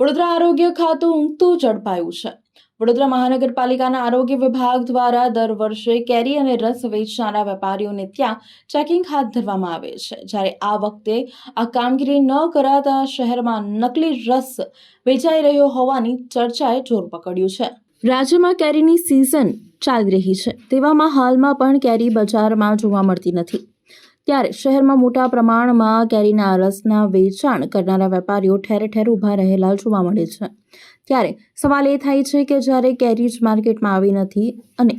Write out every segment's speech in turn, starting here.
વડોદરા આરોગ્ય ખાતું ઊંઘતું ઝડપાયું છે। વડોદરા મહાનગરપાલિકાના આરોગ્ય વિભાગ દ્વારા દર વર્ષે કેરી અને રસ વેચનારા વેપારીઓને ત્યાં ચેકિંગ હાથ ધરવામાં આવે છે, જ્યારે આ વખતે આ કામગીરી ન કરાતા શહેરમાં નકલી રસ વેચાઈ રહ્યો હોવાની ચર્ચાએ જોર પકડ્યું છે। રાજ્યમાં કેરીની સિઝન ચાલી રહી છે, તેવામાં હાલમાં પણ કેરી બજારમાં જોવા મળતી નથી, ત્યારે શહેરમાં મોટા પ્રમાણમાં કેરીના રસના વેચાણ કરનારા વેપારીઓ ઠેર ઠેર ઊભા રહેલા જોવા મળે છે। ત્યારે સવાલ એ થાય છે કે જ્યારે કેરી જ માર્કેટમાં આવી નથી અને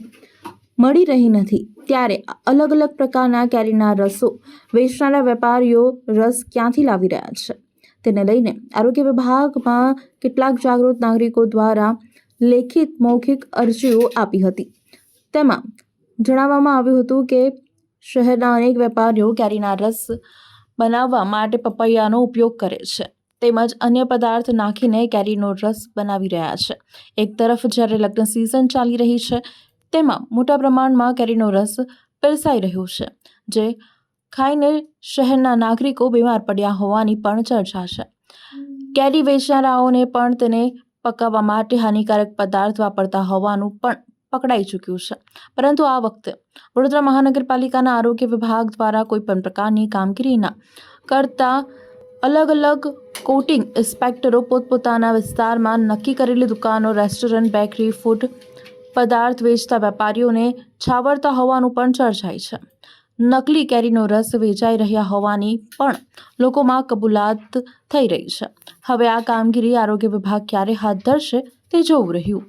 મળી રહી નથી, ત્યારે અલગ અલગ પ્રકારના કેરીના રસો વેચનારા વેપારીઓ રસ ક્યાંથી લાવી રહ્યા છે, તેને લઈને આરોગ્ય વિભાગમાં કેટલાક જાગૃત નાગરિકો દ્વારા લેખિત મૌખિક અરજીઓ આપી હતી। તેમાં જણાવવામાં આવ્યું હતું કે શહેરના અનેક વેપારીઓ કેરીના રસ બનાવવા માટે પપૈયાનો ઉપયોગ કરે છે, તેમજ અન્ય પદાર્થ નાખીને કેરીનો રસ બનાવી રહ્યા છે। એક તરફ જ્યારે લગ્ન સિઝન ચાલી રહી છે, તેમાં મોટા પ્રમાણમાં કેરીનો રસ પીરસાઈ રહ્યો છે, જે ખાઈને શહેરના નાગરિકો બીમાર પડ્યા હોવાની પણ ચર્ચા છે। કેરી વેચનારાઓને પણ તેને પકાવવા માટે હાનિકારક પદાર્થ વાપરતા હોવાનું પણ પકડાઈ ચૂક્યું છે, પરંતુ આ વખતે વડોદરા મહાનગરપાલિકાના આરોગ્ય વિભાગ દ્વારા કોઈ પણ પ્રકારની કામગીરી ન કરતા અલગ અલગ કોટિંગ ઇન્સ્પેક્ટરો પોતપોતાના વિસ્તારમાં નક્કી કરેલી દુકાનો, રેસ્ટોરન્ટ, બેકરી, ફૂડ પદાર્થ વેચતા વેપારીઓને છાવરતા હોવાનું પણ ચર્ચાય છે। નકલી કેરીનો રસ વેચાઈ રહ્યા હોવાની પણ લોકોમાં કબૂલાત થઈ રહી છે। હવે આ કામગીરી આરોગ્ય વિભાગ ક્યારે હાથ ધરશે તે જોવું રહ્યું।